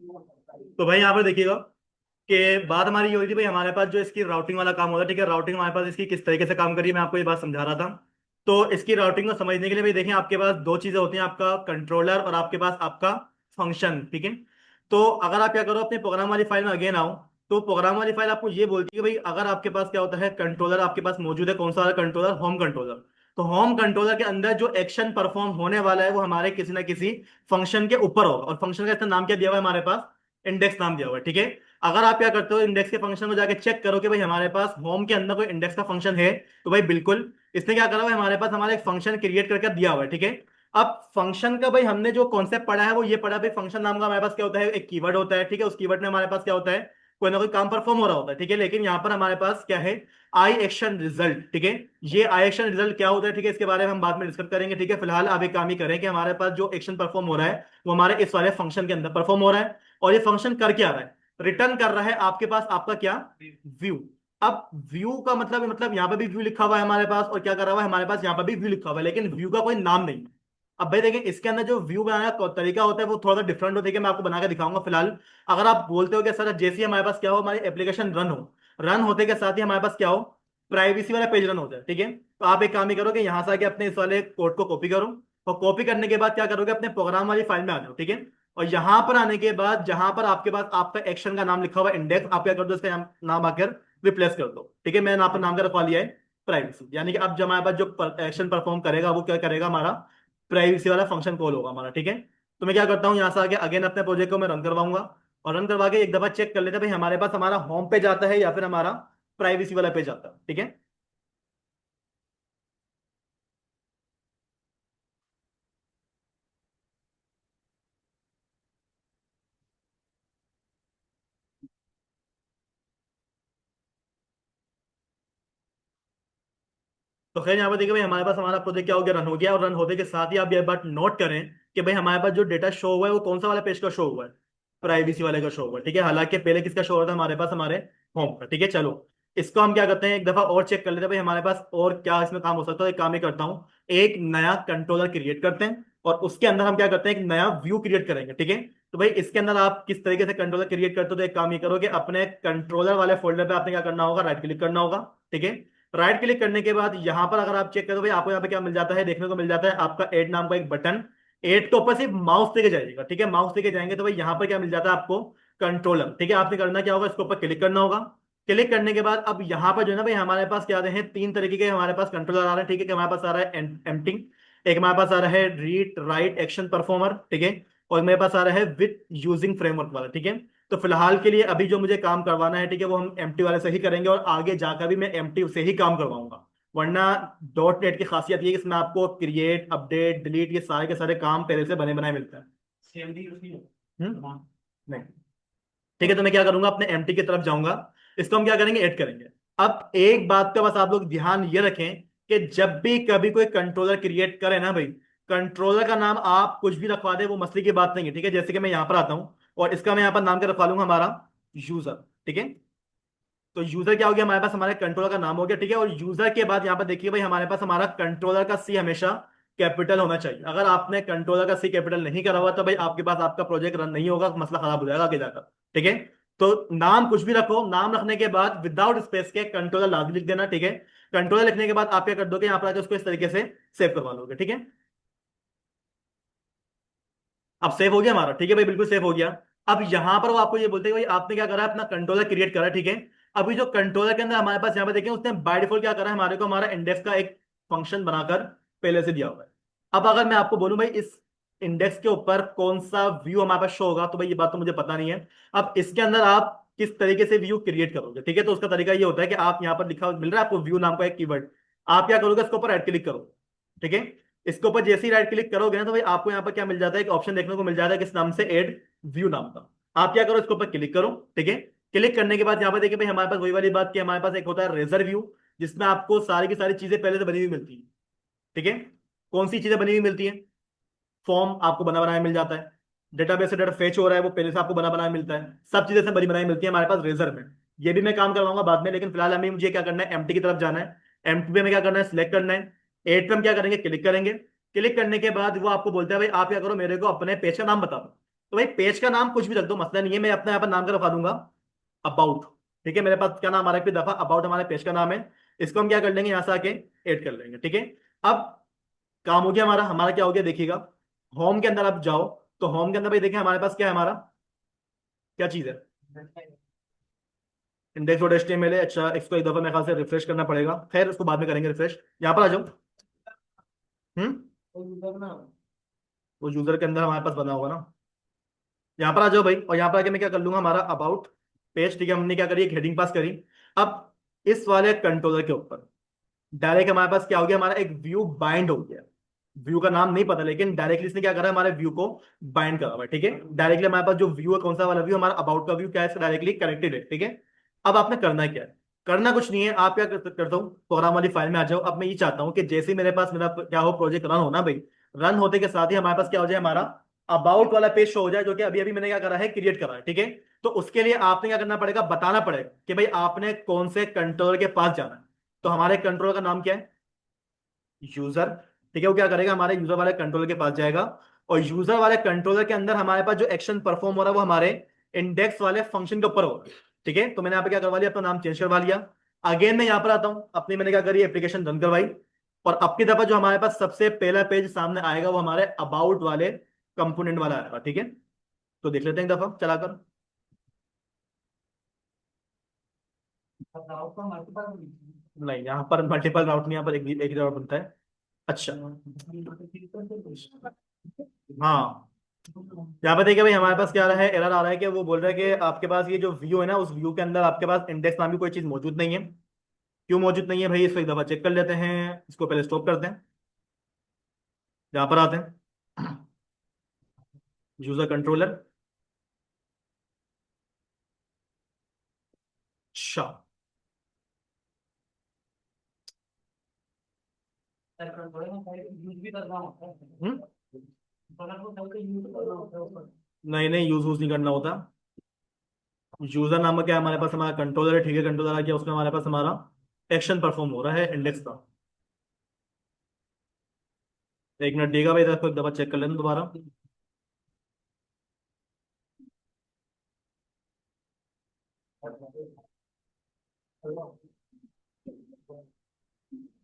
तो भाई यहाँ पर देखिएगा कि बात हमारी ये हो रही थी भाई, हमारे पास जो इसकी राउटिंग वाला काम होता है, ठीक है, राउटिंग हमारे पास इसकी किस तरीके से काम करिए, मैं आपको ये बात समझा रहा था। तो इसकी राउटिंग को समझने के लिए भाई देखिए, आपके पास दो चीजें होती हैं, आपका कंट्रोलर और आपके पास आपका फंक्शन, ठीक है। तो अगर आप क्या करो, अपने प्रोग्राम वाली फाइल में अगेन आओ, तो प्रोग्राम वाली फाइल आपको ये बोलती है कि भाई अगर आपके पास क्या होता है, कंट्रोलर आपके पास मौजूद है, कौन सा वाला कंट्रोलर, होम कंट्रोलर। तो होम कंट्रोलर के अंदर जो एक्शन परफॉर्म होने वाला है वो हमारे किसी ना किसी फंक्शन के ऊपर होगा, और फंक्शन का इसका नाम क्या दिया हुआ है हमारे पास, इंडेक्स नाम दिया हुआ है, ठीक है। अगर आप क्या करते हो, इंडेक्स के फंक्शन में जाके चेक करो कि भाई हमारे पास होम के अंदर कोई इंडेक्स का फंक्शन है, तो भाई बिल्कुल इसने क्या करा हुआ है, हमारे पास हमारा एक फंक्शन क्रिएट करके दिया हुआ है, ठीक है। अब फंक्शन का भाई हमने जो कॉन्सेप्ट पढ़ा है वो ये पढ़ा, भाई फंक्शन नाम का हमारे पास क्या होता है, एक कीवर्ड होता है, ठीक है। उस कीवर्ड में हमारे पास क्या होता है, कोई ना कोई काम परफॉर्म हो रहा होता है, ठीक है। लेकिन यहाँ पर हमारे पास क्या है, आई एक्शन रिजल्ट, ठीक है। ये आई एक्शन रिजल्ट क्या होता है, ठीक है, इसके बारे में हम बाद में डिस्कस करेंगे, ठीक है। फिलहाल आप एक काम ही करें कि हमारे पास जो एक्शन परफॉर्म हो रहा है वो हमारे इस वाले फंक्शन के अंदर परफॉर्म हो रहा है, और ये फंक्शन कर क्या रहा है, रिटर्न कर रहा है आपके पास आपका क्या, व्यू। अब व्यू का मतलब यहाँ पे भी व्यू लिखा हुआ है हमारे पास, और क्या कर रहा हुआ है हमारे पास यहाँ पे भी व्यू लिखा हुआ है, लेकिन व्यू का कोई नाम नहीं। अब भाई देखिए, इसके अंदर जो व्यू बनाने का तरीका होता है वो थोड़ा सा डिफरेंट होता है, कि मैं आपको बना के दिखाऊंगा फिलहाल। अगर आप बोलते हो कि सर जैसे ही हमारे पास क्या हो, हमारी एप्लीकेशन रन हो, रन होते के साथ ही हमारे पास क्या हो, प्राइवेसी वाला पेज रन होता है, ठीक है। तो आप एक काम ही करो कि यहाँ से आके अपने इस वाले कोड को कॉपी करो, और कॉपी करने के बाद क्या करोगे, अपने प्रोग्राम वाली फाइल में आ जाओ, ठीक है। और यहां पर आने के बाद जहां पर आपके पास आपका एक्शन का नाम लिखा हुआ है इंडेक्स, आप क्या कर दो, इसका नाम आकर रिप्लेस कर दो, ठीक है। मैंने यहाँ पर नाम का रखवा लिया है प्राइवेसी, यानी कि अब जब हमारे पास जो एक्शन परफॉर्म करेगा वो क्या करेगा, हमारा प्राइवेसी वाला फंक्शन कॉल होगा हमारा, ठीक है। तो मैं क्या करता हूँ, यहाँ से आगे अगेन अपने प्रोजेक्ट को मैं रन करवाऊंगा, और रन करवा के एक दफा चेक कर लेते हैं भाई हमारे पास हमारा होम पे जाता है या फिर हमारा प्राइवेसी वाला पे जाता है, ठीक है। तो खैर यहाँ पर देखिए भाई, हमारे पास हमारा प्रोजेक्ट क्या हो गया, रन हो गया, और रन होने के साथ ही आप ये बात नोट करें कि भाई हमारे पास जो डेटा शो हुआ है वो कौन सा वाला पेज का शो हुआ है, प्राइवेसी वाले का शो हुआ है, ठीक है। हालांकि पहले किसका शो हो रहा था हमारे पास, हमारे होम का, ठीक है। चलो इसको हम क्या करते हैं, एक दफा और चेक कर लेते हैं भाई हमारे पास और क्या इसमें काम हो सकता है। एक काम ही करता हूँ, एक नया कंट्रोलर क्रिएट करते हैं, और उसके अंदर हम क्या करते हैं, एक नया व्यू क्रिएट करेंगे, ठीक है। तो भाई इसके अंदर आप किस तरीके से कंट्रोलर क्रिएट करते हो, तो एक काम ही करोगे, अपने कंट्रोलर वाले फोल्डर पे आपने क्या करना होगा, राइट क्लिक करना होगा, ठीक है। राइट क्लिक करने के बाद यहां पर अगर आप चेक करो भाई, आपको यहाँ पे क्या मिल जाता है, देखने को मिल जाता है आपका ऐड नाम का एक बटन। ऐड के ऊपर सिर्फ माउस लेके जाइएगा, ठीक है, माउस लेके जाएंगे तो भाई यहाँ पर क्या मिल जाता है आपको, कंट्रोलर, ठीक है। आपने करना क्या होगा, इसके ऊपर क्लिक करना होगा। क्लिक करने के बाद अब यहाँ पर जो है ना भाई, हमारे पास क्या आ रहे हैं, तीन तरीके के हमारे पास कंट्रोलर आ रहे हैं, ठीक है। कि हमारे पास आ रहा है एम्प्टिंग, एक हमारे पास आ रहा है रीड राइट एक्शन परफॉर्मर, ठीक है, और मेरे पास आ रहा है विथ यूजिंग फ्रेमवर्क वाला, ठीक है। तो फिलहाल के लिए अभी जो मुझे काम करवाना है, ठीक है, वो हम एम्प्टी वाले से ही करेंगे, और आगे जाकर भी मैं एम्प्टी से ही काम करवाऊंगा। वरना डॉट नेट की खासियत ये है कि इसमें आपको क्रिएट अपडेट डिलीट ये सारे के सारे काम पहले से बने बनाए मिलते हैं। CMD यूज नहीं होता? नहीं। ठीक है, तो मैं क्या करूंगा, अपने एमटी की तरफ जाऊंगा, इसको हम क्या करेंगे, ऐड करेंगे। अब एक बात का बस आप लोग ध्यान ये रखें कि जब भी कभी कोई कंट्रोलर क्रिएट करे ना भाई, कंट्रोलर का नाम आप कुछ भी रखवा दे, वो मसले की बात नहीं है, ठीक है। जैसे कि मैं यहां पर आता हूं, और इसका मैं यहां पर नाम क्या रखवा लूंगा, हमारा यूजर, ठीक है। तो यूजर क्या हो गया, हमारे पास हमारे कंट्रोलर का नाम हो गया, ठीक है। और यूजर के बाद यहाँ पर देखिए भाई, हमारे पास हमारा कंट्रोलर का सी हमेशा कैपिटल होना चाहिए। अगर आपने कंट्रोलर का सी कैपिटल नहीं करा हुआ तो भाई आपके पास आपका प्रोजेक्ट रन नहीं होगा, मसला खराब हो जाएगा आगे जाकर, ठीक है। तो नाम कुछ भी रखो, नाम रखने के बाद विदाउट स्पेस के कंट्रोलर लाजमी लिख देना, ठीक है। कंट्रोलर लिखने के बाद आप क्या कर दोगे, यहाँ पर आके उसको इस तरीके से सेव करवा लोगे, ठीक है। अब सेव हो गया हमारा, ठीक है भाई, बिल्कुल सेव हो गया। अब यहां पर वो आपको ये बोलते हैं भाई आपने क्या करा है, अपना कंट्रोलर क्रिएट करा है, ठीक है। अभी जो कंट्रोलर के अंदर हमारे पास यहाँ पे देखें, उसने बाय डिफॉल्ट क्या करा है, हमारे को हमारा इंडेक्स का एक फंक्शन बनाकर पहले से दिया हुआ है। अब अगर मैं आपको बोलूं भाई इस इंडेक्स के ऊपर कौन सा व्यू हमारे पास शो होगा, तो भाई ये बात तो मुझे पता नहीं है। अब इसके अंदर आप किस तरीके से व्यू क्रिएट करोगे, ठीक है। तो उसका तरीका ये होता है कि आप यहाँ पर लिखा मिल रहा है आपको व्यू नाम का एक कीवर्ड, आप क्या करोगे, इसके ऊपर राइट क्लिक करो, ठीक है। इसके ऊपर जैसे ही राइट क्लिक करोगे ना, तो भाई आपको यहाँ पर क्या मिल जाता है, एक ऑप्शन देखने को मिल जाता है किस नाम से, ऐड व्यू नाम का। आप क्या करो, इसके ऊपर क्लिक करो, ठीक है। क्लिक करने के बाद यहाँ पर देखिए भाई, हमारे पास वही वाली बात की, हमारे पास एक होता है रेजर व्यू, जिसमें आपको सारी की सारी चीजें पहले से बनी हुई मिलती है, ठीक है। कौन सी चीजें बनी हुई मिलती है, फॉर्म आपको बना बनाया मिल जाता है, डेटाबेस से डाटा फेच हो रहा है वो पहले से आपको बना बनाया मिलता है, सब चीजें से बनी बनाई मिलती है हमारे पास रेजर में। ये भी मैं काम करवाऊंगा बाद में, लेकिन फिलहाल हमें मुझे क्या करना है, एम्प्टी की तरफ जाना है। एम्प्टी पे में क्या करना है, सिलेक्ट करना है। एड पे हम क्या करेंगे, क्लिक करेंगे। क्लिक करने के बाद वो आपको बोलता है भाई आप क्या करो, मेरे को अपने पेज का नाम बता दो। तो भाई पेज का नाम कुछ भी रख दो, मसला नहीं है, मैं अपने यहाँ पर नाम का रखवा दूंगा अबाउट। ठीक है, मेरे पास क्या नाम आ रहा है, एक दफा अबाउट हमारे पेज का नाम है। इसको हम क्या कर लेंगे, यहाँ से आके ऐड कर लेंगे। ठीक है, अब काम हो गया हमारा। हमारा क्या हो गया देखिएगा, होम के अंदर आप जाओ, तो होम के अंदर भाई देखिए हमारे पास क्या है, हमारा क्या चीज है, इंडेक्स डॉट एचटीएमएल है। अच्छा, इसको एक दफा मेरे ख्याल से रिफ्रेश करना पड़ेगा, खैर उसको बाद में करेंगे रिफ्रेश। यहाँ पर आ जाओ। हम्म, वो यूजर के अंदर हमारे पास बना होगा ना। यहाँ पर आ जाओ भाई, और यहाँ पर आके मैं क्या कर लूंगा, हमारा अबाउट पेज। ठीक है, हमने क्या करी, एक हेडिंग पास करी। अब इस वाले कंट्रोलर के ऊपर डायरेक्ट हमारे पास क्या हो गया, हमारा एक व्यू बाइंड हो गया। व्यू का नाम नहीं पता, लेकिन डायरेक्टली इसने क्या करा, हमारे व्यू को बाइंड करा हुआ है। ठीक है, डायरेक्टली हमारे पास जो व्यू है, कौन सा वाला व्यू, हमारा अबाउट का व्यू, क्या है, डायरेक्टली कनेक्टेड है। ठीक है, अब आपने करना क्या है, करना कुछ नहीं है। आप क्या करता हूँ, प्रोग्राम वाली फाइल में आ जाओ। अब मैं ये चाहता हूँ कि जैसे ही मेरे पास मेरा क्या हो, प्रोजेक्ट रन होना भाई, रन होते के साथ ही हमारे पास क्या हो जाए, हमारा अबाउट वाला पेज शो हो जाए, जो कि अभी अभी मैंने क्या करा है, क्रिएट करा है। ठीक है, तो उसके लिए आपने क्या करना पड़ेगा, बताना पड़ेगा कि भाई आपने कौन से कंट्रोलर के पास जाना है। तो हमारे कंट्रोलर का नाम क्या है, यूजर। ठीक है, वो क्या करेगा, हमारे यूजर वाले कंट्रोलर के पास जाएगा, और यूजर वाले कंट्रोलर के अंदर हमारे पास जो एक्शन परफॉर्म हो रहा है, वो हमारे इंडेक्स वाले फंक्शन के ऊपर होगा। ठीक है, तो मैंने यहाँ पे क्या करवा लिया, अपना नाम चेंज करवा लिया। अगेन मैं यहाँ पर आता हूँ, अपनी मैंने क्या करी, एप्लीकेशन रन करवाई, और अब की दफा जो हमारे पास सबसे पहला पेज सामने आएगा, वो हमारे अबाउट वाले कंपोनेंट वाला आएगा। ठीक है, तो देख लेते हैं एक दफा चलाकर। नहीं, यहाँ पर मल्टीपल राउट नहीं, यहाँ पर एक ही राउट बनता है। अच्छा, हाँ, यहाँ पे देखिए भाई, हमारे पास क्या आ रहा है, एरर आ रहा है कि वो बोल रहा है कि आपके पास ये जो व्यू है ना, उस व्यू के अंदर आपके पास इंडेक्स नाम की कोई चीज मौजूद नहीं है। क्यों मौजूद नहीं है भाई, इसको एक दफा चेक कर लेते हैं। इसको पहले स्टॉप करते हैं, यहाँ पर आते हैं, यूजर कंट्रोलर। अच्छा, हम्म, नहीं नहीं, यूज नहीं करना होता। यूजर नाम का क्या है, हमारे पास हमारा कंट्रोलर है। ठीक है, कंट्रोलर आ गया, उसमें हमारे पास हमारा एक्शन परफॉर्म हो रहा है इंडेक्स का। एक मिनट देगा भाई, एक दफा चेक कर लेना दोबारा।